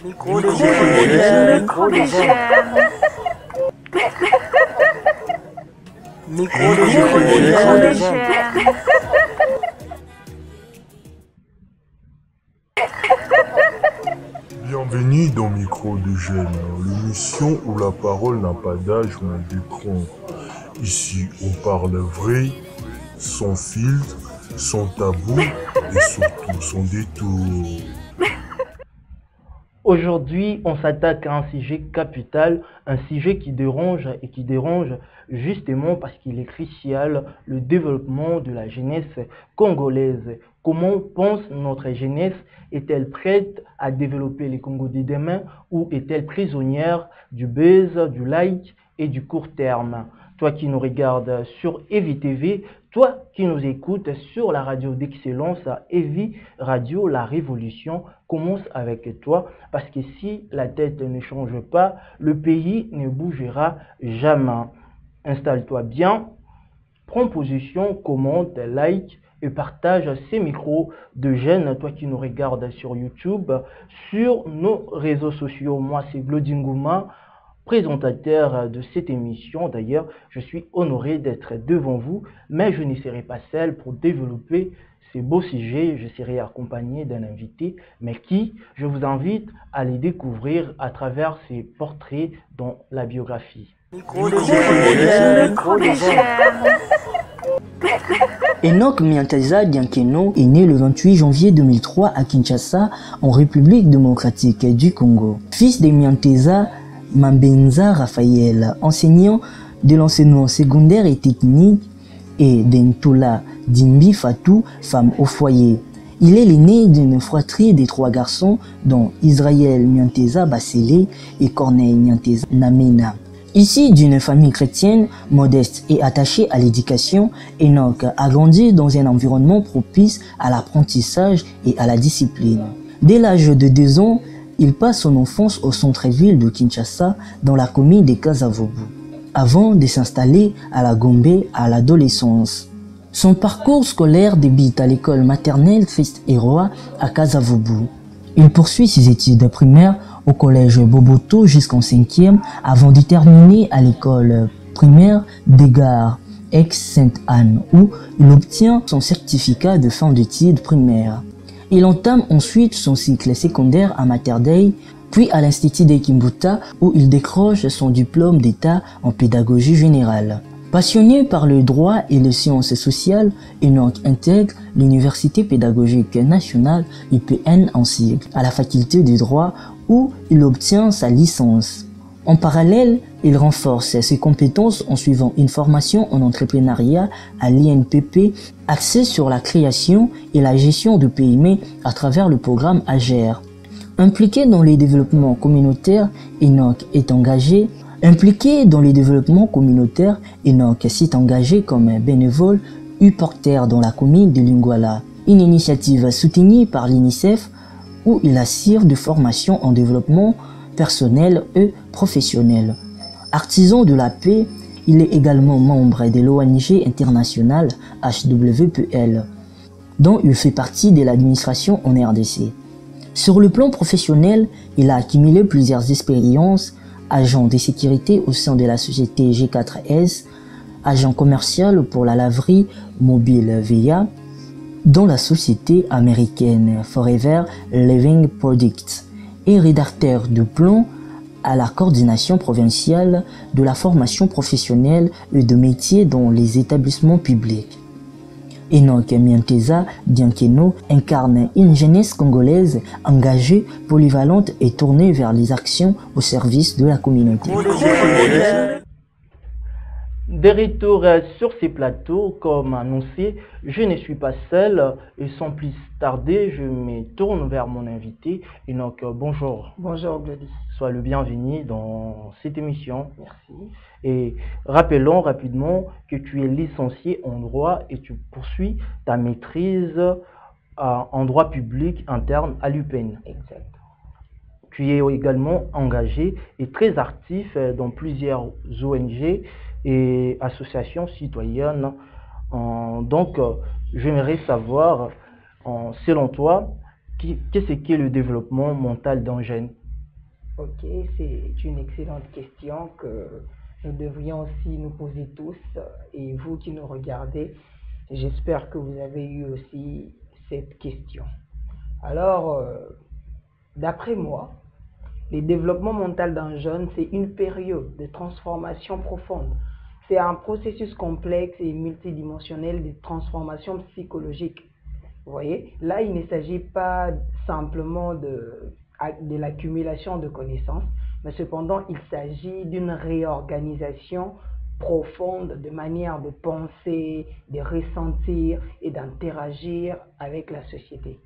Micro de jeunes, micro de jeunes. Micro de jeunes. Bienvenue dans Micro de Jeunes, l'émission où la parole n'a pas d'âge mais d'écran. Ici, on parle vrai, sans filtre, sans tabou et surtout sans détour. Aujourd'hui, on s'attaque à un sujet capital, un sujet qui dérange justement parce qu'il est crucial, le développement de la jeunesse congolaise. Comment pense notre jeunesse? Est-elle prête à développer les Congo de demain ou est-elle prisonnière du buzz, du like et du court terme? Toi qui nous regardes sur Evi TV, toi qui nous écoutes sur la radio d'excellence Evi Radio, la révolution commence avec toi, parce que si la tête ne change pas, le pays ne bougera jamais. Installe-toi bien, prends position, commente, like et partage ces micros de jeunes, toi qui nous regardes sur YouTube, sur nos réseaux sociaux. Moi, c'est Glodingouma, présentateur de cette émission. D'ailleurs, je suis honoré d'être devant vous, mais je ne serai pas seul pour développer ces beaux sujets. Je serai accompagné d'un invité, mais qui, je vous invite à les découvrir à travers ses portraits dans la biographie. Micro de jeunes, micro de jeunes. Enoch Mianteza Diankeno est né le 28 janvier 2003 à Kinshasa, en République démocratique du Congo. Fils de Mianteza Mambenza Raphaël, enseignant de l'enseignement secondaire et technique, et d'Entola Dimbi Fatou, femme au foyer. Il est l'aîné d'une fratrie des 3 garçons, dont Israël Mianteza Basselé et Corneille Mianteza Namena. Issu d'une famille chrétienne, modeste et attachée à l'éducation, Enoch a grandi dans un environnement propice à l'apprentissage et à la discipline. Dès l'âge de 2 ans, il passe son enfance au centre-ville de Kinshasa, dans la commune de Kasavubu, avant de s'installer à la Gombe à l'adolescence. Son parcours scolaire débute à l'école maternelle Christ et Roi à Kasavubu. Il poursuit ses études primaires au collège Boboto jusqu'en 5e avant de terminer à l'école primaire des Gares ex-Sainte-Anne où il obtient son certificat de fin d'études primaires. Il entame ensuite son cycle secondaire à Materdei, puis à l'Institut de Kimbuta où il décroche son diplôme d'État en pédagogie générale. Passionné par le droit et les sciences sociales, Enoch intègre l'Université pédagogique nationale UPN en sigle à la faculté de droit où il obtient sa licence. En parallèle, il renforce ses compétences en suivant une formation en entrepreneuriat à l'INPP axée sur la création et la gestion de PME à travers le programme AGER. Impliqué dans les développements communautaires, Enoch s'est engagé comme bénévole U-Porter dans la commune de Lingwala, une initiative soutenue par l'UNICEF où il assure de formation en développement personnel et professionnel. Artisan de la paix, il est également membre de l'ONG internationale HWPL, dont il fait partie de l'administration en RDC. Sur le plan professionnel, il a accumulé plusieurs expériences: agent de sécurité au sein de la société G4S, agent commercial pour la laverie mobile VIA, dans la société américaine Forever Living Products, et rédacteur de plan à la coordination provinciale de la formation professionnelle et de métiers dans les établissements publics. Enoch Mianteza Diankeno incarne une jeunesse congolaise engagée, polyvalente et tournée vers les actions au service de la communauté. De retour sur ces plateaux, comme annoncé, je ne suis pas seul et sans plus tarder, je me tourne vers mon invité. Enoch, bonjour. Bonjour Glody. Sois le bienvenu dans cette émission. Merci. Et rappelons rapidement que tu es licencié en droit et tu poursuis ta maîtrise en droit public interne à l'UPN. Exact. Tu es également engagé et très actif dans plusieurs ONG et associations citoyennes. Donc, j'aimerais savoir, selon toi, qu'est-ce qu'est le développement mental d'un jeune? Ok, c'est une excellente question que nous devrions aussi nous poser tous. Et vous qui nous regardez, j'espère que vous avez eu aussi cette question. Alors, d'après moi, le développement mental d'un jeune, c'est une période de transformation profonde. C'est un processus complexe et multidimensionnel de transformation psychologique. Vous voyez, là, il ne s'agit pas simplement de l'accumulation de connaissances, mais cependant, il s'agit d'une réorganisation profonde de manière de penser, de ressentir et d'interagir avec la société.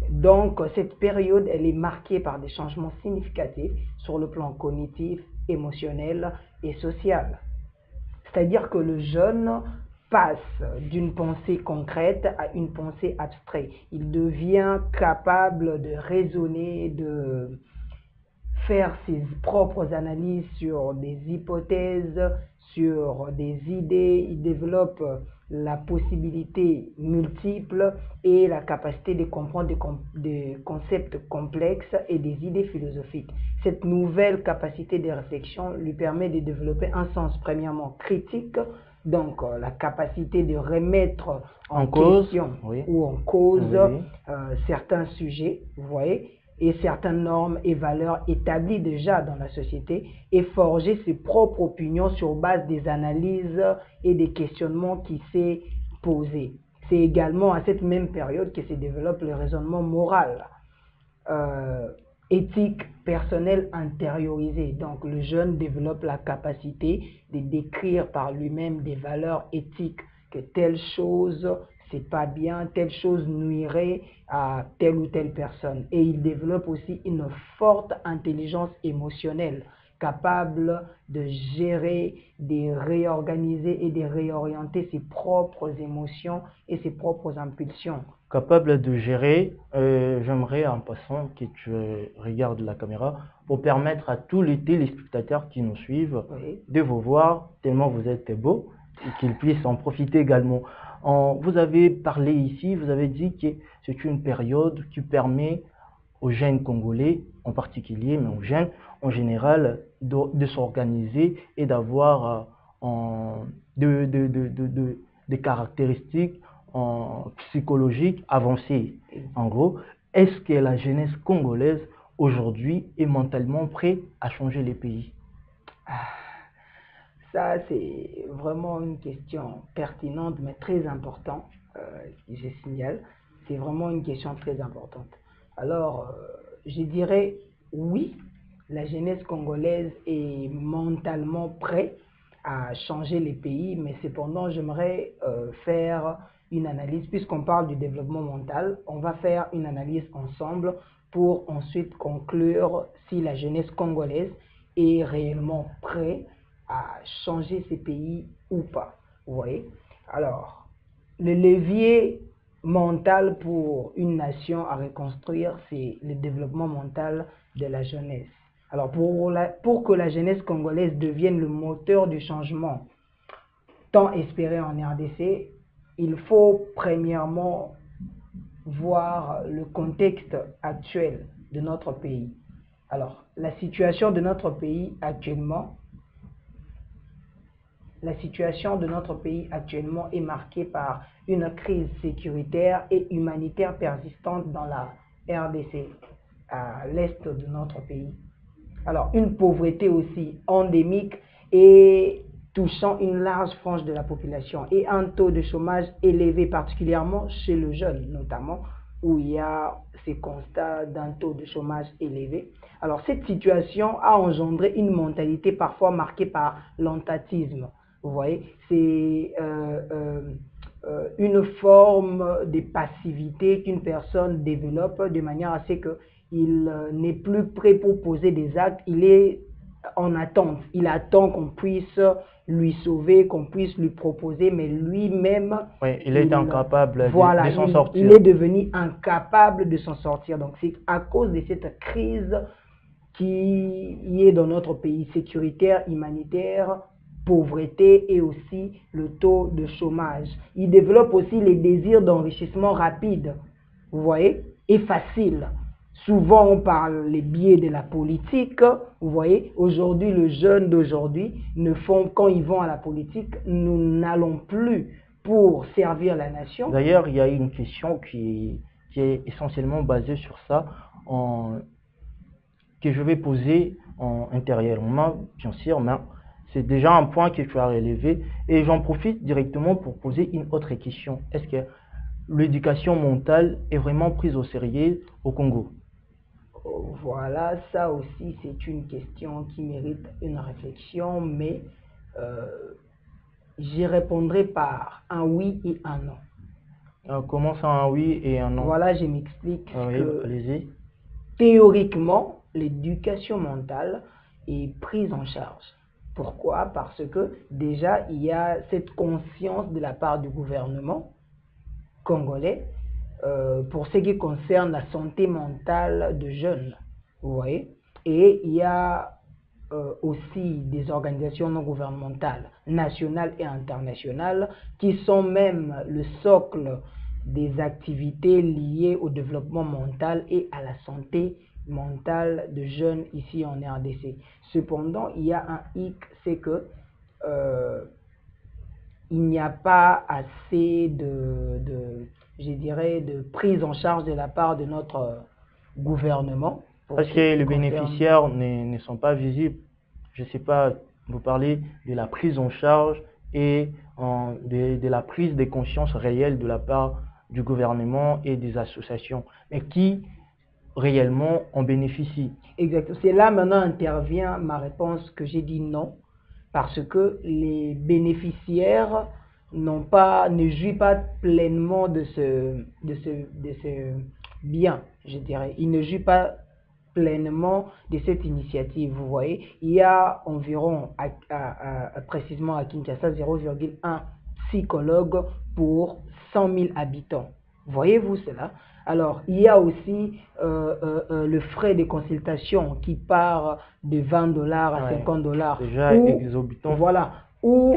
Donc, cette période, elle est marquée par des changements significatifs sur le plan cognitif, émotionnel et social. C'est-à-dire que le jeune passe d'une pensée concrète à une pensée abstraite. Il devient capable de raisonner, de faire ses propres analyses sur des hypothèses, sur des idées. Il développe la possibilité multiple et la capacité de comprendre des concepts complexes et des idées philosophiques. Cette nouvelle capacité de réflexion lui permet de développer un sens premièrement critique, donc la capacité de remettre en question ou en cause certains sujets, vous voyez, et certaines normes et valeurs établies déjà dans la société et forger ses propres opinions sur base des analyses et des questionnements qu'il s'est posés. C'est également à cette même période que se développe le raisonnement moral, éthique personnelle intériorisée. Donc le jeune développe la capacité de décrire par lui-même des valeurs éthiques, que telle chose c'est pas bien, telle chose nuirait à telle ou telle personne. Et il développe aussi une forte intelligence émotionnelle, capable de gérer, de réorganiser et de réorienter ses propres émotions et ses propres impulsions. Capable de gérer, j'aimerais en passant que tu regardes la caméra pour permettre à tous les téléspectateurs qui nous suivent de vous voir tellement vous êtes beaux et qu'ils puissent en profiter également. Vous avez parlé ici, vous avez dit que c'est une période qui permet aux jeunes Congolais en particulier, mais aux jeunes en général, de s'organiser et d'avoir des caractéristiques psychologiques avancées. En gros, est-ce que la jeunesse congolaise aujourd'hui est mentalement prête à changer les pays? Ça, c'est vraiment une question pertinente, mais très importante, je signale. C'est vraiment une question très importante. Alors, je dirais oui, la jeunesse congolaise est mentalement prête à changer les pays, mais cependant, j'aimerais faire une analyse, puisqu'on parle du développement mental, on va faire une analyse ensemble pour ensuite conclure si la jeunesse congolaise est réellement prête à changer ces pays ou pas. Vous voyez? Alors, le levier mental pour une nation à reconstruire, c'est le développement mental de la jeunesse. Alors, pour que la jeunesse congolaise devienne le moteur du changement tant espéré en RDC, il faut premièrement voir le contexte actuel de notre pays. Alors, la situation de notre pays actuellement est marquée par une crise sécuritaire et humanitaire persistante dans la RDC, à l'est de notre pays. Alors, une pauvreté aussi endémique et touchant une large frange de la population et un taux de chômage élevé, particulièrement chez le jeune, notamment, où il y a ces constats d'un taux de chômage élevé. Alors, cette situation a engendré une mentalité parfois marquée par l'entatisme. Vous voyez, c'est une forme de passivité qu'une personne développe de manière à ce qu'il n'est plus prêt pour poser des actes, il est en attente. Il attend qu'on puisse lui sauver, qu'on puisse lui proposer, mais lui-même, il est incapable de s'en sortir. Il est devenu incapable de s'en sortir. Donc, c'est à cause de cette crise qui est dans notre pays, sécuritaire, humanitaire, pauvreté et aussi le taux de chômage. Il développe aussi les désirs d'enrichissement rapide, vous voyez, et facile. Souvent, on parle les biais de la politique. Vous voyez, aujourd'hui, le jeune d'aujourd'hui ne font, quand ils vont à la politique, nous n'allons plus pour servir la nation. D'ailleurs, il y a une question qui est essentiellement basée sur ça, que je vais poser intérieurement, bien sûr, mais c'est déjà un point que tu as relevé. Et j'en profite directement pour poser une autre question. Est-ce que l'éducation mentale est vraiment prise au sérieux au Congo? Voilà, ça aussi c'est une question qui mérite une réflexion, mais j'y répondrai par un oui et un non. Comment ça, un oui et un non? Voilà, je m'explique. Allez-y. Théoriquement, l'éducation mentale est prise en charge. Pourquoi? Parce que déjà, il y a cette conscience de la part du gouvernement congolais pour ce qui concerne la santé mentale de jeunes, vous voyez. Et il y a aussi des organisations non gouvernementales, nationales et internationales, qui sont même le socle des activités liées au développement mental et à la santé mentale de jeunes ici en RDC. Cependant, il y a un hic, c'est que il n'y a pas assez je dirais, de prise en charge de la part de notre gouvernement. Parce que les bénéficiaires ne sont pas visibles. Je ne sais pas, vous parlez de la prise en charge et de la prise de conscience réelle de la part du gouvernement et des associations. Mais qui réellement en bénéficie? Exactement. C'est là maintenant intervient ma réponse que j'ai dit non. Parce que les bénéficiaires ne jouissent pas pleinement de ce bien, je dirais. Ils ne jouissent pas pleinement de cette initiative, vous voyez. Il y a environ, précisément à Kinshasa, 0,1 psychologue pour 100 000 habitants. Voyez-vous cela? Alors, il y a aussi le frais de consultation qui part de 20 $ à 50 $. Déjà exorbitant. Voilà. Ou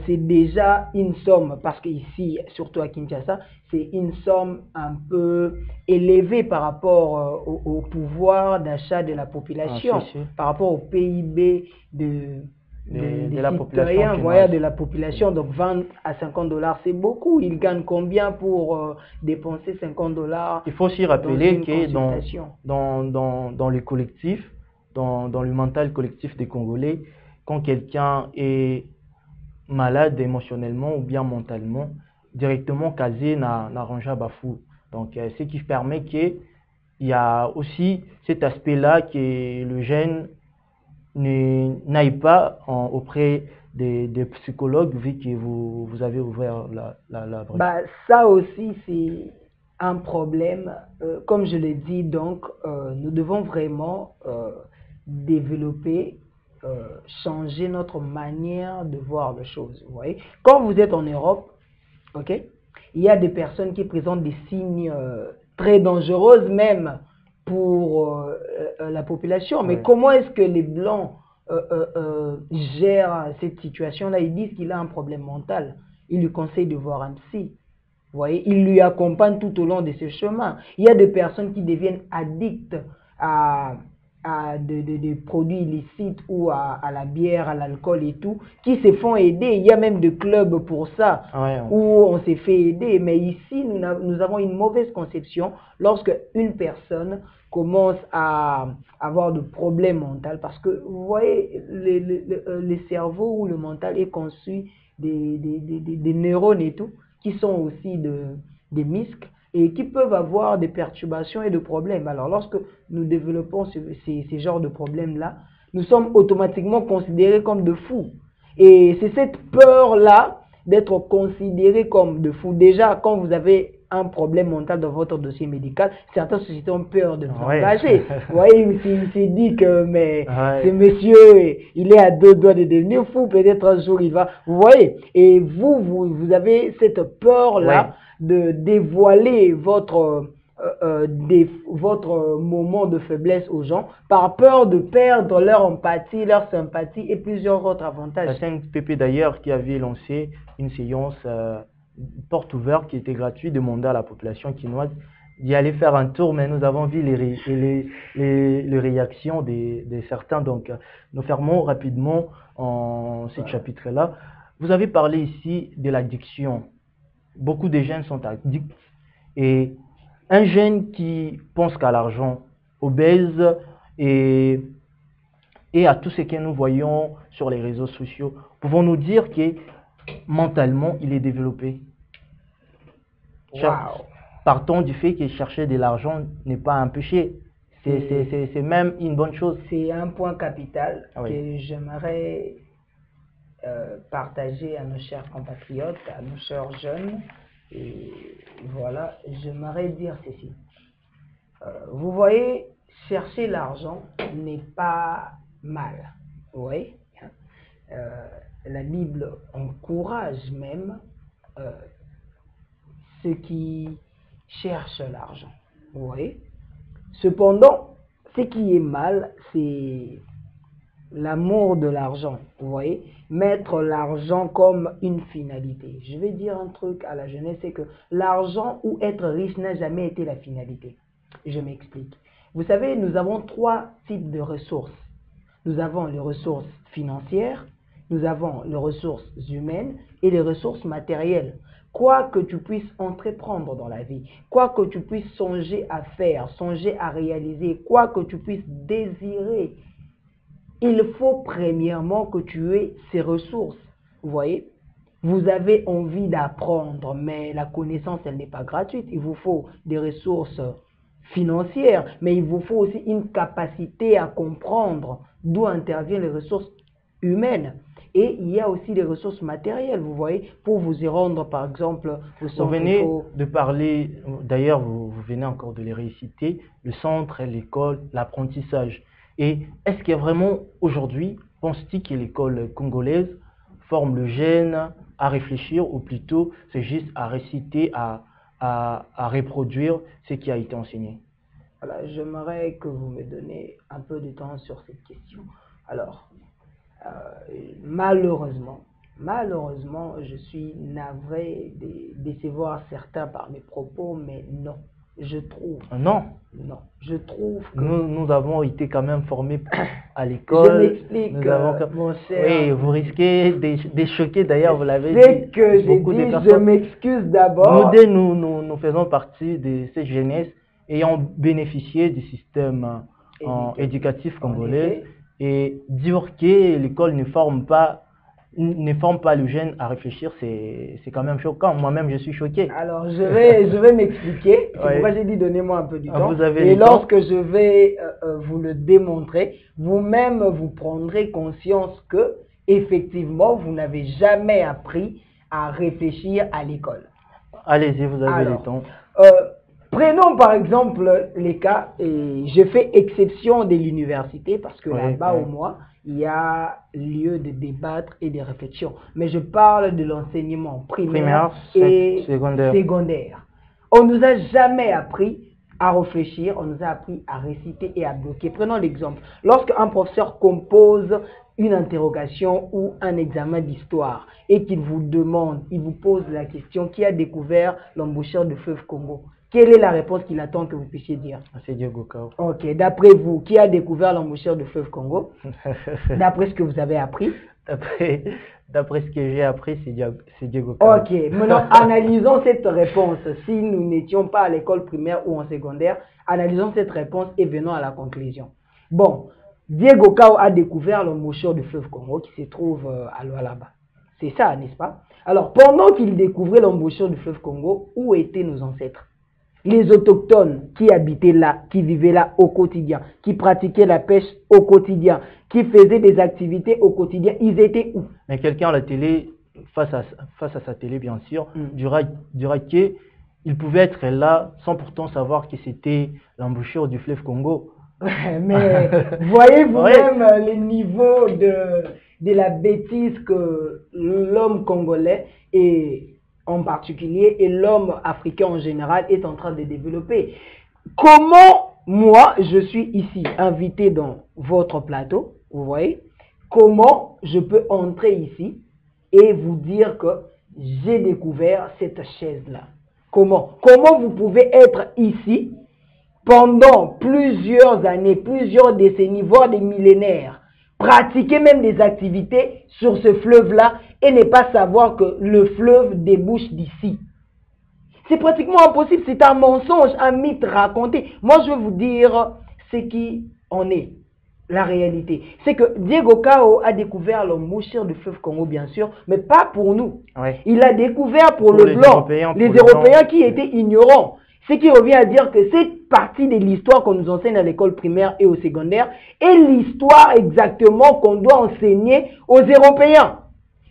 c'est déjà une somme, parce qu'ici, surtout à Kinshasa, c'est une somme un peu élevée par rapport au pouvoir d'achat de la population, par rapport au PIB des la citoyens, voilà, de la population. Donc 20 à 50 $, c'est beaucoup. Ils gagnent combien pour dépenser 50 $? Il faut aussi rappeler que dans les collectifs, dans le mental collectif des Congolais, quand quelqu'un est malade émotionnellement ou bien mentalement, directement casé n'arrange pas fou. Donc ce qui permet qu'il y a aussi cet aspect-là que le jeune n'aille pas auprès des psychologues, vu que vous avez ouvert la brèche. Bah, ça aussi, c'est un problème. Comme je l'ai dit, donc, nous devons vraiment développer, changer notre manière de voir les choses. Vous voyez? Quand vous êtes en Europe, ok, il y a des personnes qui présentent des signes très dangereux même pour la population. Mais comment est-ce que les Blancs gèrent cette situation-là? Ils disent qu'il a un problème mental. Ils lui conseillent de voir un psy. Vous voyez, ils lui accompagnent tout au long de ce chemin. Il y a des personnes qui deviennent addictes à des produits illicites ou à la bière, à l'alcool et tout, qui se font aider. Il y a même des clubs pour ça, où on s'est fait aider. Mais ici, nous avons une mauvaise conception lorsque une personne commence à avoir de problèmes mentaux. Parce que, vous voyez, le cerveau ou le mental est conçu des neurones et tout, qui sont aussi des muscles, et qui peuvent avoir des perturbations et des problèmes. Alors, lorsque nous développons ces genres de problèmes-là, nous sommes automatiquement considérés comme de fous. Et c'est cette peur-là d'être considérés comme de fous. Déjà, quand vous avez un problème mental dans votre dossier médical, certaines sociétés ont peur de vous engager. Vous voyez, il s'est dit que ce monsieur, il est à 2 doigts de devenir fou, peut-être un jour il va... Vous voyez, et vous avez cette peur-là de dévoiler votre moment de faiblesse aux gens par peur de perdre leur empathie, leur sympathie et plusieurs autres avantages. C'est un PP d'ailleurs qui avait lancé une séance porte ouverte qui était gratuite, demandée à la population quinoise d'y aller faire un tour, mais nous avons vu les réactions de certains. Donc, nous fermons rapidement en ce chapitre-là. Vous avez parlé ici de l'addiction. Beaucoup de jeunes sont addicts. Et un jeune qui pense qu'à l'argent, obèse et à tout ce que nous voyons sur les réseaux sociaux, pouvons-nous dire que mentalement, il est développé? Wow. Partons du fait que chercher de l'argent n'est pas un péché. C'est même une bonne chose. C'est un point capital Ah oui. que j'aimerais partager à nos chers compatriotes, à nos chers jeunes. Et voilà, j'aimerais dire ceci. Vous voyez, chercher l'argent n'est pas mal. Vous voyez, hein? La Bible encourage même ceux qui cherchent l'argent. Vous voyez? Cependant, ce qui est mal, c'est l'amour de l'argent. Vous voyez? Mettre l'argent comme une finalité. Je vais dire un truc à la jeunesse, c'est que l'argent ou être riche n'a jamais été la finalité. Je m'explique. Vous savez, nous avons 3 types de ressources. Nous avons les ressources financières, nous avons les ressources humaines et les ressources matérielles. Quoi que tu puisses entreprendre dans la vie, quoi que tu puisses songer à faire, songer à réaliser, quoi que tu puisses désirer, il faut premièrement que tu aies ces ressources. Vous voyez? Vous avez envie d'apprendre, mais la connaissance, elle n'est pas gratuite. Il vous faut des ressources financières, mais il vous faut aussi une capacité à comprendre d'où interviennent les ressources humaines. Et il y a aussi les ressources matérielles, vous voyez, pour vous y rendre, par exemple, au centre. Vous venez de parler, d'ailleurs, vous venez encore de les réciter, le centre, l'école, l'apprentissage. Et est-ce que vraiment, aujourd'hui, penses-tu que l'école congolaise forme le jeune à réfléchir, ou plutôt c'est juste à réciter, à reproduire ce qui a été enseigné? Voilà, j'aimerais que vous me donniez un peu de temps sur cette question. Alors, malheureusement, je suis navré de décevoir certains par mes propos, mais non, je trouve. Non. Non, je trouve que... Nous avons été quand même formés à l'école. Je m'explique, mon cher. Oui, vous risquez de choquer, d'ailleurs, vous l'avez dit. C'est que j'ai dit, je m'excuse d'abord. Nous faisons partie de ces jeunesses ayant bénéficié du système éducatif congolais. Et dire que l'école ne forme pas le jeune à réfléchir, c'est quand même choquant. Moi-même, je suis choqué. Alors, je vais m'expliquer. C'est pourquoi j'ai dit, donnez-moi un peu du temps. Et lorsque je vais vous le démontrer, vous-même, vous prendrez conscience que, effectivement, vous n'avez jamais appris à réfléchir à l'école. Allez-y, vous avez le temps. Prenons par exemple les cas, et je fais exception de l'université parce que là-bas au moins, il y a lieu de débattre et de réflexion. Mais je parle de l'enseignement primaire et secondaire. On ne nous a jamais appris à réfléchir, on nous a appris à réciter et à bloquer. Prenons l'exemple. Lorsqu'un professeur compose une interrogation ou un examen d'histoire et qu'il vous demande, il vous pose la question, qui a découvert l'embouchure du fleuve Congo? Quelle est la réponse qu'il attend que vous puissiez dire? C'est Diego Cao. Ok, d'après vous, qui a découvert l'embouchure du fleuve Congo? D'après ce que vous avez appris? D'après ce que j'ai appris, c'est Diego Cao. Ok, maintenant analysons cette réponse. Si nous n'étions pas à l'école primaire ou en secondaire, analysons cette réponse et venons à la conclusion. Bon, Diego Cao a découvert l'embouchure du fleuve Congo qui se trouve à Lualaba. C'est ça, n'est-ce pas? Alors, pendant qu'il découvrait l'embouchure du fleuve Congo, où étaient nos ancêtres? Les autochtones qui habitaient là, qui vivaient là au quotidien, qui pratiquaient la pêche au quotidien, qui faisaient des activités au quotidien, ils étaient où? Mais quelqu'un à la télé, face à sa télé bien sûr, dira qu'il pouvait être là sans pourtant savoir que c'était l'embouchure du fleuve Congo. Mais voyez vous-même les niveaux de la bêtise que l'homme congolais et en particulier et l'homme africain en général est en train de développer. Comment moi je suis ici invité dans votre plateau, vous voyez, comment je peux entrer ici et vous dire que j'ai découvert cette chaise-là? Comment vous pouvez être ici pendant plusieurs années, plusieurs décennies, voire des millénaires, pratiquer même des activités sur ce fleuve-là et ne pas savoir que le fleuve débouche d'ici? C'est pratiquement impossible, c'est un mensonge, un mythe raconté. Moi, je vais vous dire ce qui en est, la réalité. C'est que Diego Cao a découvert l'embouchure du fleuve Congo, bien sûr, mais pas pour nous. Ouais. Il a découvert pour le blanc, les Européens qui étaient ignorants. Ce qui revient à dire que c'est partie de l'histoire qu'on nous enseigne à l'école primaire et au secondaire, et l'histoire exactement qu'on doit enseigner aux Européens.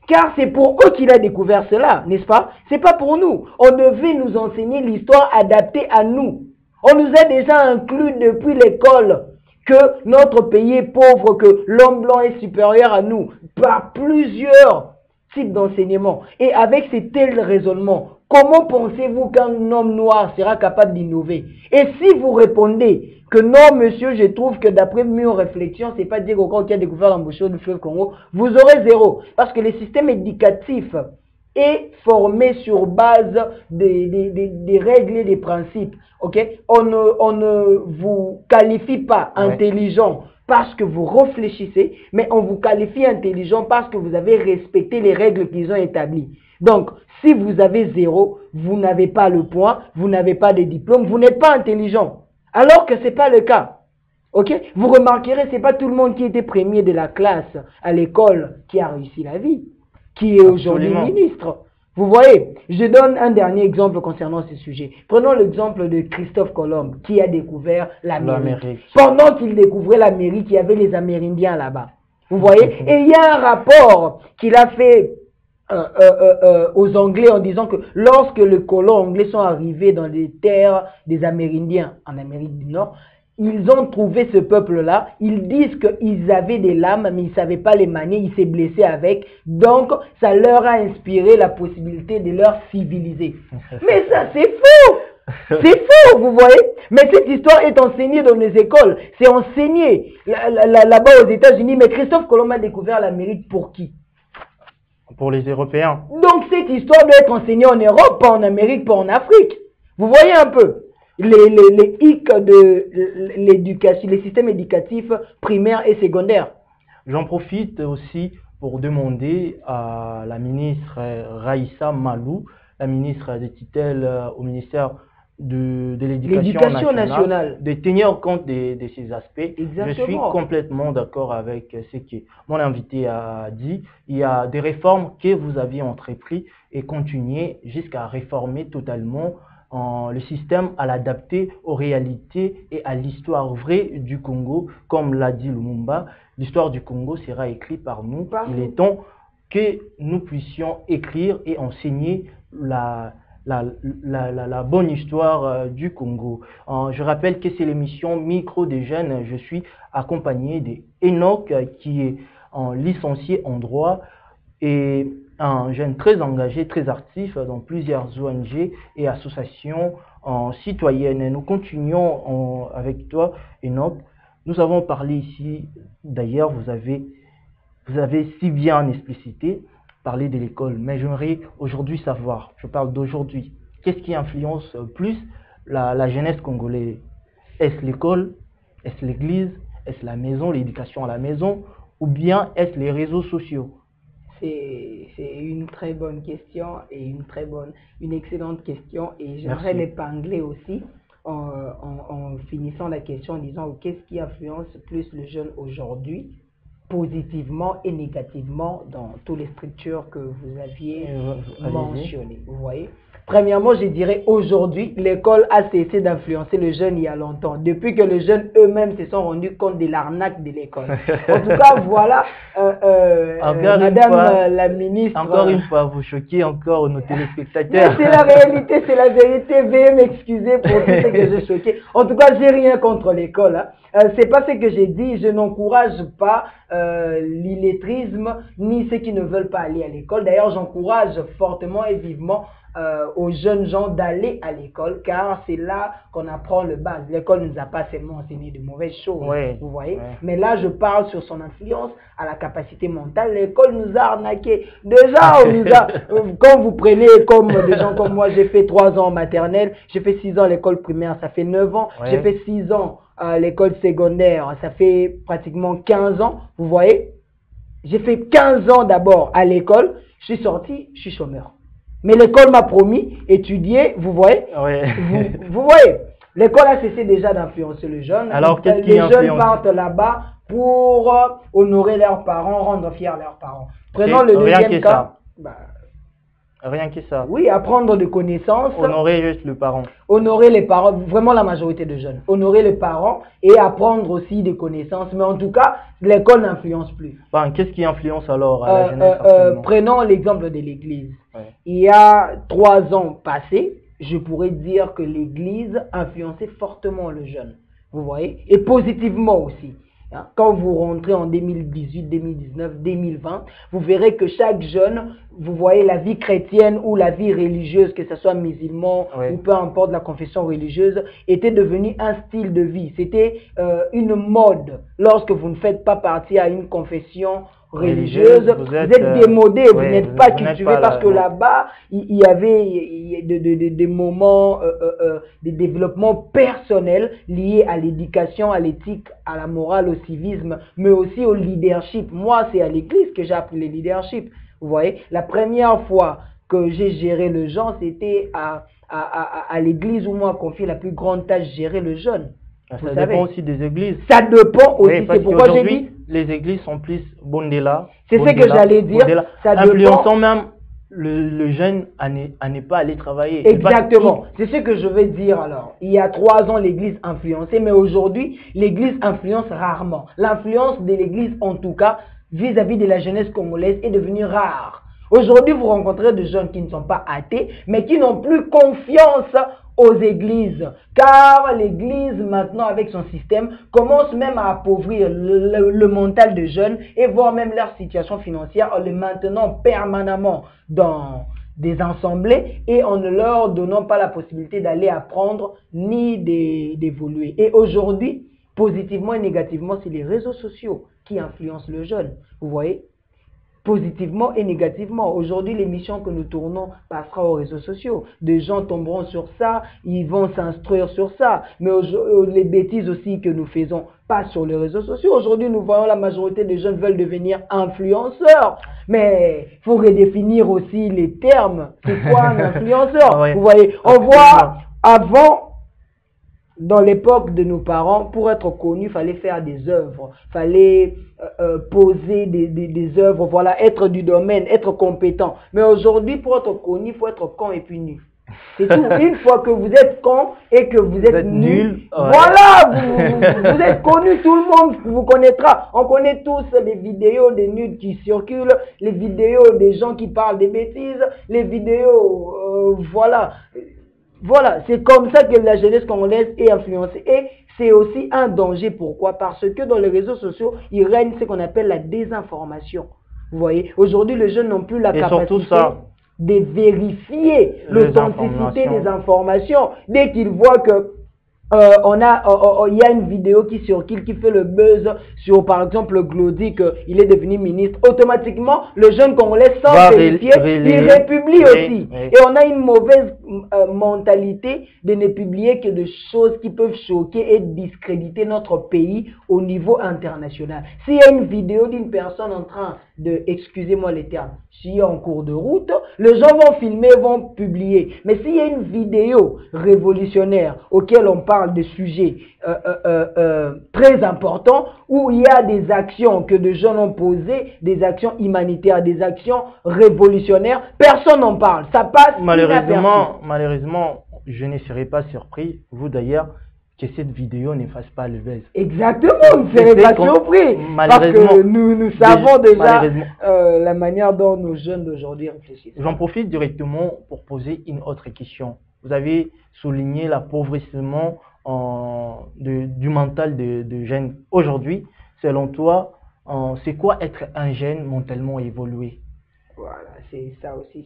Car c'est pour eux qu'il a découvert cela, n'est-ce pas? C'est pas pour nous. On devait nous enseigner l'histoire adaptée à nous. On nous a déjà inclus depuis l'école que notre pays est pauvre, que l'homme blanc est supérieur à nous, par plusieurs types d'enseignements. Et avec ces tels raisonnements, comment pensez-vous qu'un homme noir sera capable d'innover? Et si vous répondez que non, monsieur, je trouve que d'après mes réflexions, c'est pas Diego Cao qui a découvert l'embouchure du fleuve Congo, vous aurez 0. Parce que le système éducatif est formé sur base des règles et des principes. Okay? On ne vous qualifie pas intelligent parce que vous réfléchissez, mais on vous qualifie intelligent parce que vous avez respecté les règles qu'ils ont établies. Donc, si vous avez 0, vous n'avez pas le point, vous n'avez pas de diplôme, vous n'êtes pas intelligent. Alors que ce n'est pas le cas. Ok? Vous remarquerez, ce n'est pas tout le monde qui était premier de la classe à l'école qui a réussi la vie, qui est aujourd'hui ministre. Vous voyez, je donne un dernier exemple concernant ce sujet. Prenons l'exemple de Christophe Colomb qui a découvert l'Amérique. Pendant qu'il découvrait l'Amérique, il y avait les Amérindiens là-bas. Vous voyez? Et il y a un rapport qu'il a fait aux Anglais en disant que lorsque les colons anglais sont arrivés dans les terres des Amérindiens en Amérique du Nord, ils ont trouvé ce peuple-là, ils disent qu'ils avaient des lames, mais ils ne savaient pas les manier, ils s'est blessé avec, donc ça leur a inspiré la possibilité de leur civiliser. Mais ça c'est faux! C'est faux, vous voyez? Mais cette histoire est enseignée dans les écoles, c'est enseigné là-bas aux États-Unis, mais Christophe Colomb a découvert l'Amérique pour qui? Pour les Européens. Donc cette histoire doit être enseignée en Europe, pas en Amérique, pas en Afrique. Vous voyez un peu les hic de l'éducation, les systèmes éducatifs primaires et secondaires. J'en profite aussi pour demander à la ministre Raissa Malou, la ministre des tutelles au ministère de l'Éducation nationale, de tenir compte de ces aspects. Exactement. Je suis complètement d'accord avec ce que mon invité a dit. Il y a des réformes que vous aviez entreprises et continuer jusqu'à réformer totalement le système, à l'adapter aux réalités et à l'histoire vraie du Congo. Comme l'a dit Lumumba, l'histoire du Congo sera écrite par nous. Il est temps que nous puissions écrire et enseigner la bonne histoire du Congo. Je rappelle que c'est l'émission Micro des jeunes. Je suis accompagné d'Enoch qui est licencié en droit et un jeune très engagé, très actif dans plusieurs ONG et associations citoyennes. Nous continuons avec toi, Enoch. Nous avons parlé ici, d'ailleurs, vous avez si bien explicité parler de l'école, mais j'aimerais aujourd'hui savoir, je parle d'aujourd'hui, qu'est-ce qui influence plus la jeunesse congolaise? Est-ce l'école? Est-ce l'église? Est-ce la maison, l'éducation à la maison? Ou bien est-ce les réseaux sociaux? C'est une très bonne question et une excellente question, et j'aimerais l'épingler aussi en finissant la question en disant qu'est-ce qui influence plus le jeune aujourd'hui, positivement et négativement, dans toutes les structures que vous aviez mentionnées. Vous voyez? Premièrement, je dirais aujourd'hui, l'école a cessé d'influencer le jeune il y a longtemps, depuis que les jeunes eux-mêmes se sont rendus compte de l'arnaque de l'école. En tout cas, voilà, Madame la ministre. Encore une fois, vous choquez encore nos téléspectateurs. C'est la réalité, c'est la vérité. Veuillez m'excuser pour tout ce que j'ai choqué. En tout cas, j'ai rien contre l'école. Hein. C'est pas ce que j'ai dit. Je n'encourage pas l'illettrisme ni ceux qui ne veulent pas aller à l'école. D'ailleurs, j'encourage fortement et vivement aux jeunes gens d'aller à l'école, car c'est là qu'on apprend le base. L'école ne nous a pas seulement enseigné de mauvaises choses, vous voyez. Mais là, je parle sur son influence à la capacité mentale. L'école nous a arnaqué. Déjà, on nous a, quand vous prenez comme des gens comme moi, j'ai fait 3 ans en maternelle, j'ai fait 6 ans à l'école primaire, ça fait 9 ans, j'ai fait 6 ans à l'école secondaire, ça fait pratiquement 15 ans, vous voyez. J'ai fait 15 ans d'abord à l'école, je suis sorti, je suis chômeur. Mais l'école m'a promis étudier, vous voyez. Vous voyez, l'école a cessé déjà d'influencer les jeunes. Alors, qu'est-ce qui les influence? jeunes partent là-bas pour honorer leurs parents, rendre fiers leurs parents. Prenons le deuxième cas. Rien que ça. Oui, apprendre des connaissances. Honorer juste le parent. Honorer les parents, vraiment la majorité de jeunes. Honorer les parents et apprendre aussi des connaissances. Mais en tout cas, l'école n'influence plus. Qu'est-ce qui influence alors à la jeunesse? Prenons l'exemple de l'église. Il y a 3 ans passés, je pourrais dire que l'église influençait fortement le jeune. Vous voyez? Et positivement aussi. Quand vous rentrez en 2018, 2019, 2020, vous verrez que chaque jeune, vous voyez la vie chrétienne ou la vie religieuse, que ce soit musulman ou peu importe la confession religieuse, était devenu un style de vie. C'était une mode. Lorsque vous ne faites pas partie à une confession religieuse, vous êtes démodé, vous n'êtes pas cultivé parce que là-bas, il y avait des moments, des développements personnels liés à l'éducation, à l'éthique, à la morale, au civisme, mais aussi au leadership. Moi, c'est à l'église que j'ai appris le leadership. Vous voyez, la première fois que j'ai géré le genre, c'était à l'église où moi confié la plus grande tâche, gérer le jeune. Ça dépend aussi des églises. Ça dépend aussi, c'est pourquoi j'ai dit. Les églises sont plus bondela. C'est ce que j'allais dire. Ça influençant même le jeune à ne pas aller travailler. Exactement. C'est ce que je veux dire alors. Il y a 3 ans, l'église influençait, mais aujourd'hui, l'église influence rarement. L'influence de l'église, en tout cas, vis-à-vis de la jeunesse congolaise, est devenue rare. Aujourd'hui, vous rencontrez des jeunes qui ne sont pas athées, mais qui n'ont plus confiance aux églises. Car l'église, maintenant, avec son système, commence même à appauvrir le mental des jeunes et voir même leur situation financière en les maintenant permanemment dans des assemblées et en ne leur donnant pas la possibilité d'aller apprendre ni d'évoluer. Et aujourd'hui, positivement et négativement, c'est les réseaux sociaux qui influencent le jeune. Vous voyez? Positivement et négativement. Aujourd'hui, l'émission que nous tournons passera aux réseaux sociaux. Des gens tomberont sur ça, ils vont s'instruire sur ça. Mais les bêtises aussi que nous faisons passent sur les réseaux sociaux. Aujourd'hui, nous voyons la majorité des jeunes veulent devenir influenceurs. Mais il faut redéfinir aussi les termes. C'est quoi un influenceur? Vous voyez, on voit avant... Dans l'époque de nos parents, pour être connu, il fallait faire des œuvres, il fallait poser des œuvres, voilà, être du domaine, être compétent. Mais aujourd'hui, pour être connu, il faut être con et puis nu. C'est tout. Une fois que vous êtes con et que vous êtes nul, voilà, vous êtes connu, tout le monde vous connaîtra. On connaît tous les vidéos des nuls qui circulent, les vidéos des gens qui parlent des bêtises, les vidéos, voilà. Voilà, c'est comme ça que la jeunesse congolaise est influencée. Et c'est aussi un danger. Pourquoi? Parce que dans les réseaux sociaux, il règne ce qu'on appelle la désinformation. Vous voyez, aujourd'hui, les jeunes n'ont plus la capacité de vérifier l'authenticité des informations. Dès qu'ils voient que il y a une vidéo qui circule, qui fait le buzz sur, par exemple, Glody, qu'il est devenu ministre. Automatiquement, le jeune Congolais, sans vérifier, il republie aussi. Et on a une mauvaise mentalité de ne publier que des choses qui peuvent choquer et discréditer notre pays au niveau international. S'il y a une vidéo d'une personne en train de, excusez-moi les termes, s'il est en cours de route, les gens vont filmer, vont publier. Mais s'il y a une vidéo révolutionnaire auquel on parle de sujets très importants, où il y a des actions que des jeunes ont posées, des actions humanitaires, des actions révolutionnaires, personne n'en parle. Ça passe malheureusement, je ne serais pas surpris, vous d'ailleurs, que cette vidéo ne fasse pas le buzz. Exactement, vous ne serez pas surpris. Parce que nous savons déjà la manière dont nos jeunes d'aujourd'hui réfléchissent. J'en profite directement pour poser une autre question. Vous avez souligné l'appauvrissement du mental de jeunes. Aujourd'hui, selon toi, c'est quoi être un jeune mentalement évolué? Voilà, c'est ça aussi,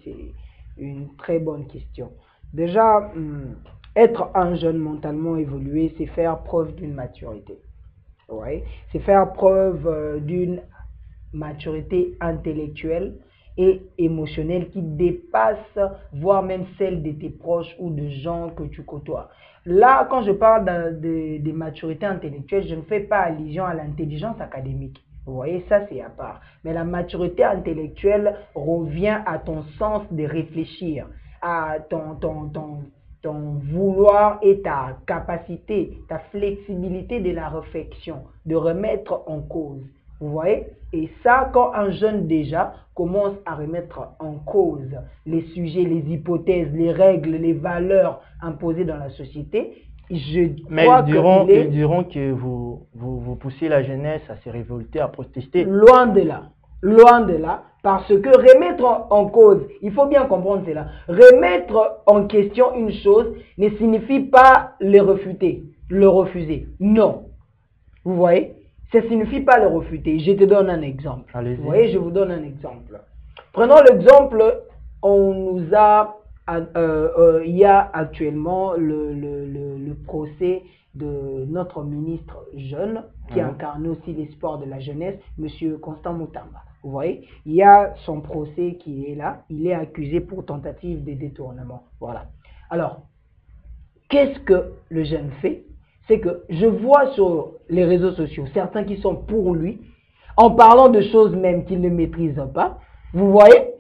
une très bonne question. Déjà, être un jeune mentalement évolué, c'est faire preuve d'une maturité. Ouais. C'est faire preuve d'une maturité intellectuelle et émotionnelle qui dépasse, voire même celle de tes proches ou de gens que tu côtoies. Là, quand je parle de maturité intellectuelle, je ne fais pas allusion à l'intelligence académique. Vous voyez, ça c'est à part. Mais la maturité intellectuelle revient à ton sens de réfléchir, à ton vouloir et ta capacité, ta flexibilité de la réflexion, de remettre en cause. Vous voyez? Et ça, quand un jeune déjà commence à remettre en cause les sujets, les hypothèses, les règles, les valeurs imposées dans la société, mais ils diront que vous poussez la jeunesse à se révolter, à protester. Loin de là, parce que remettre en cause, il faut bien comprendre cela, remettre en question une chose ne signifie pas le refuter, le refuser. Non. Vous voyez? Ça ne signifie pas le refuter. Je te donne un exemple. Vous voyez, je vous donne un exemple. Prenons l'exemple, il y a actuellement le procès de notre ministre jeune qui incarne aussi les sports de la jeunesse, M. Constant Moutamba. Vous voyez, il y a son procès qui est là. Il est accusé pour tentative de détournement. Voilà. Alors, qu'est-ce que le jeune fait? C'est que je vois sur les réseaux sociaux certains qui sont pour lui, en parlant de choses même qu'il ne maîtrise pas. Vous voyez,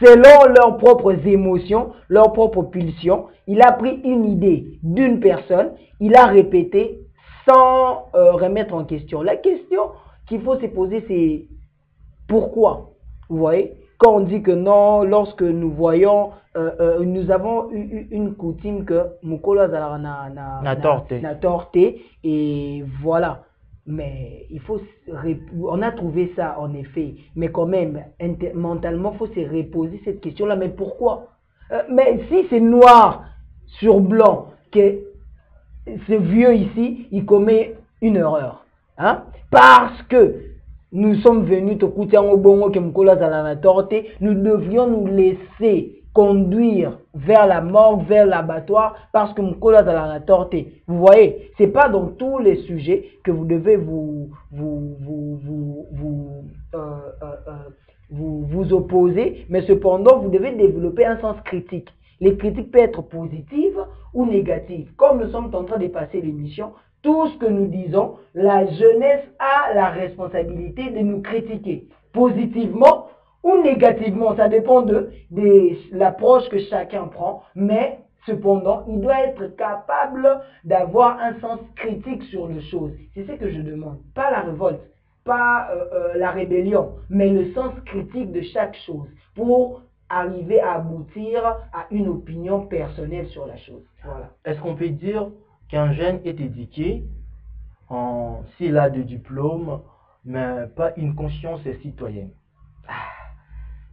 selon leurs propres émotions, leurs propres pulsions, il a pris une idée d'une personne, il a répété sans remettre en question. La question qu'il faut se poser, c'est pourquoi? Vous voyez, quand on dit que non, lorsque nous voyons, nous avons eu une coutume que Mukolo na torté, et voilà. Mais il faut, on a trouvé ça en effet, mais quand même, mentalement, il faut se reposer cette question-là. Mais pourquoi? Mais si c'est noir sur blanc que ce vieux ici, il commet une erreur, hein? Parce que nous sommes venus te coûter en bongo que Mkola Zalana Torte, nous devions nous laisser conduire vers la mort, vers l'abattoir, parce que Mkola Zalana Torte. Vous voyez, c'est pas dans tous les sujets que vous devez vous opposer, mais cependant, vous devez développer un sens critique. Les critiques peuvent être positives ou négatives. Comme nous sommes en train de passer l'émission, tout ce que nous disons, la jeunesse a la responsabilité de nous critiquer positivement ou négativement. Ça dépend de l'approche que chacun prend, mais cependant, il doit être capable d'avoir un sens critique sur les choses. C'est ce que je demande. Pas la révolte, pas la rébellion, mais le sens critique de chaque chose pour arriver à aboutir à une opinion personnelle sur la chose. Voilà. Est-ce qu'on peut dire qu'un jeune est éduqué s'il a des diplômes, mais pas une conscience citoyenne?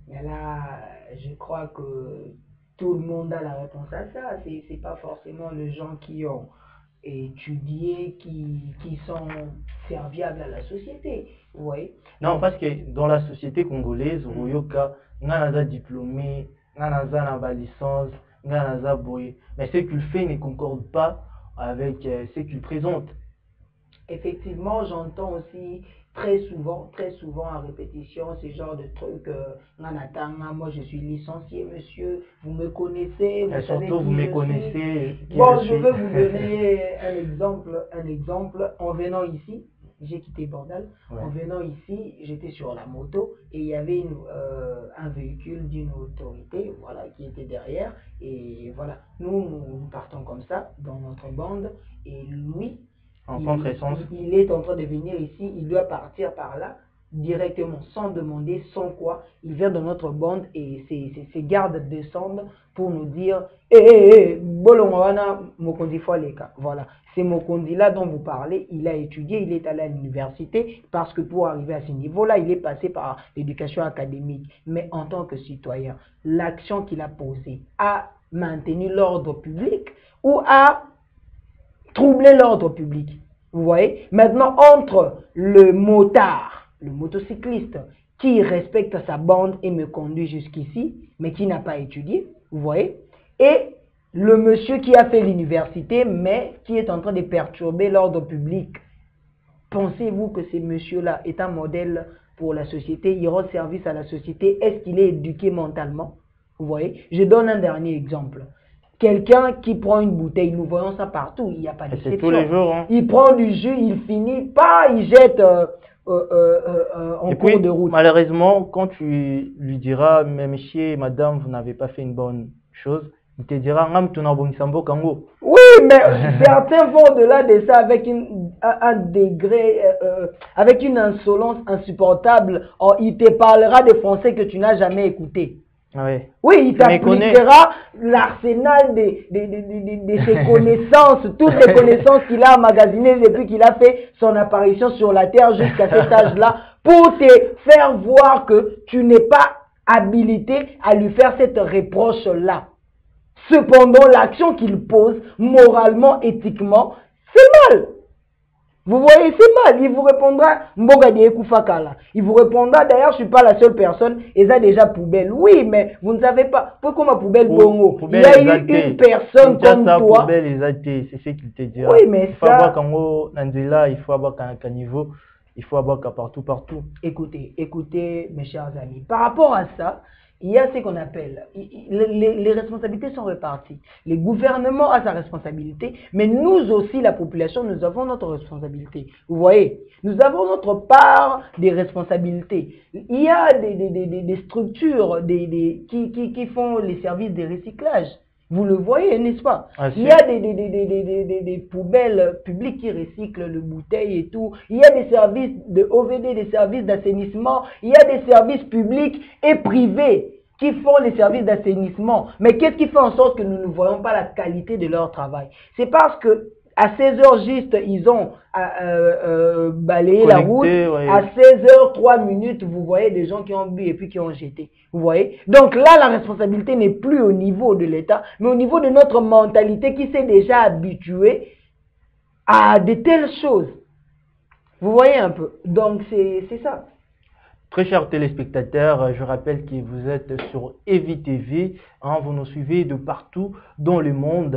Mais là, je crois que tout le monde a la réponse à ça. C'est pas forcément les gens qui ont étudié, qui sont serviables à la société. Vous voyez? Non, parce que dans la société congolaise, Royoka, Nganaza diplômé, Nganaza n'a pas licence, Nganaza boy, mais ce qu'il fait ne concorde pas avec ce qu'il présente. Effectivement, j'entends aussi très souvent à répétition ce genre de trucs. Moi je suis licencié, monsieur, vous me connaissez, vous savez surtout vous me connaissez. Bon, je vais vous donner un exemple. En venant ici, j'ai quitté Bordal. Ouais. En venant ici, j'étais sur la moto et il y avait un véhicule d'une autorité, voilà, qui était derrière. Et voilà, nous partons comme ça dans notre bande et lui, il est en train de venir ici, il doit partir par là directement, sans demander, sans quoi. Il vient dans notre bande et ses gardes descendent pour nous dire Bolongwana Mokondi Foleka. Voilà, c'est Mokondi là dont vous parlez. Il a étudié, il est allé à l'université parce que pour arriver à ce niveau-là, il est passé par l'éducation académique. Mais en tant que citoyen, l'action qu'il a posée a maintenu l'ordre public ou a troubler l'ordre public. Vous voyez? Maintenant, entre le motard, le motocycliste qui respecte sa bande et me conduit jusqu'ici, mais qui n'a pas étudié, vous voyez, et le monsieur qui a fait l'université, mais qui est en train de perturber l'ordre public. Pensez-vous que ce monsieur-là est un modèle pour la société, il rend service à la société? Est-ce qu'il est éduqué mentalement? Vous voyez? Je donne un dernier exemple. Quelqu'un qui prend une bouteille, nous voyons ça partout, il n'y a pas d'exception. C'est tous les jours. Hein. Il prend du jus, il finit, pas, il jette en cours de route. Malheureusement, quand tu lui diras, mais monsieur, madame, vous n'avez pas fait une bonne chose, il te dira, oui, mais certains vont au-delà de ça avec un degré, avec une insolence insupportable. Oh, il te parlera des Français que tu n'as jamais écoutés. Oui, il t'appliquera l'arsenal de ses connaissances, toutes les connaissances qu'il a emmagasinées depuis qu'il a fait son apparition sur la terre jusqu'à cet âge-là, pour te faire voir que tu n'es pas habilité à lui faire cette reproche-là. Cependant, l'action qu'il pose, moralement, éthiquement, c'est mal. Vous voyez, c'est mal. Il vous répondra, il vous répondra, d'ailleurs, je ne suis pas la seule personne, et ça déjà poubelle. Oui, mais vous ne savez pas, pourquoi ma poubelle bongo? Il y a eu une personne comme toi. C'est ce qu'il te dira. Oui, mais il faut avoir il faut avoir qu'un niveau, il faut avoir qu'un partout. Écoutez, mes chers amis, par rapport à ça, il y a ce qu'on appelle, les responsabilités sont réparties. Le gouvernement a sa responsabilité, mais nous aussi, la population, nous avons notre responsabilité. Vous voyez, nous avons notre part des responsabilités. Il y a des structures qui font les services de recyclage. Vous le voyez, n'est-ce pas? Il y a des poubelles publiques qui recyclent les bouteilles et tout. Il y a des services de OVD, des services d'assainissement. Il y a des services publics et privés qui font les services d'assainissement. Mais qu'est-ce qui fait en sorte que nous ne voyons pas la qualité de leur travail? C'est parce que à 16 heures juste, ils ont balayé la route. Ouais. À 16 heures 3 minutes, vous voyez des gens qui ont bu et puis qui ont jeté. Vous voyez? Donc là, la responsabilité n'est plus au niveau de l'État, mais au niveau de notre mentalité qui s'est déjà habituée à de telles choses. Vous voyez un peu? Donc c'est ça. Très chers téléspectateurs, je rappelle que vous êtes sur Evi TV. Hein, vous nous suivez de partout dans le monde.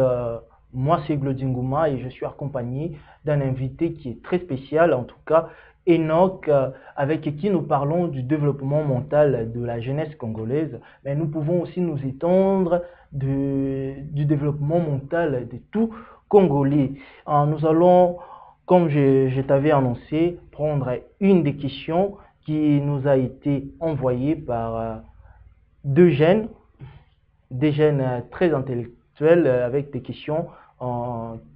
Moi, c'est Glody Ngouma et je suis accompagné d'un invité qui est très spécial, en tout cas, Enoch, avec qui nous parlons du développement mental de la jeunesse congolaise. Mais nous pouvons aussi nous étendre du développement mental de tout Congolais. Nous allons, comme je t'avais annoncé, prendre une des questions qui nous a été envoyée par des jeunes très intellectuels avec des questions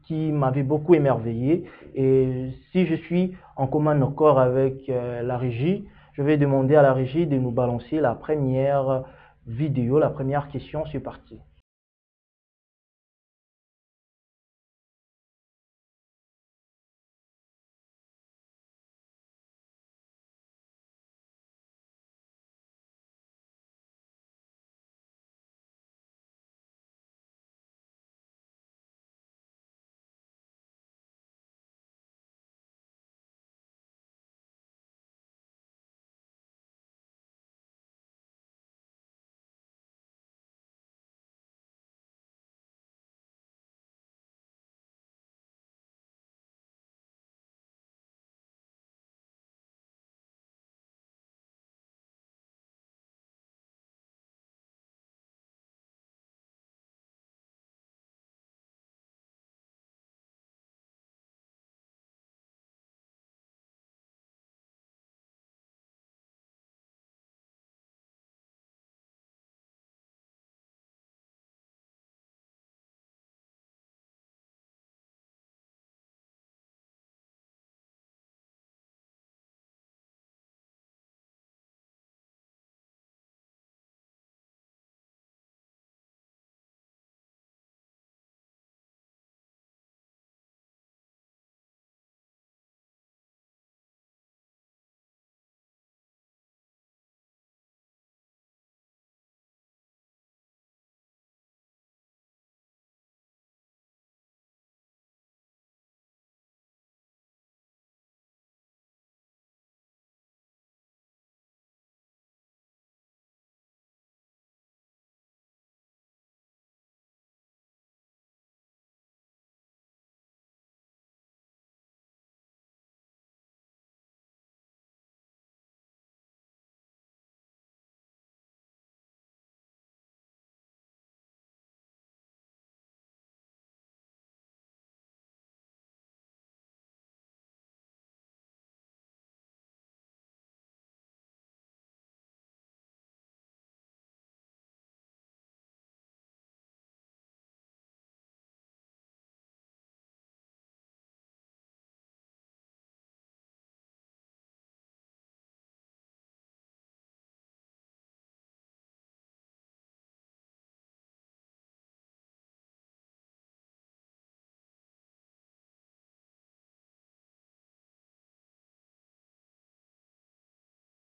qui m'avaient beaucoup émerveillé. Et si je suis en commun accord avec la régie, je vais demander à la régie de nous balancer la première vidéo, la première question. C'est parti.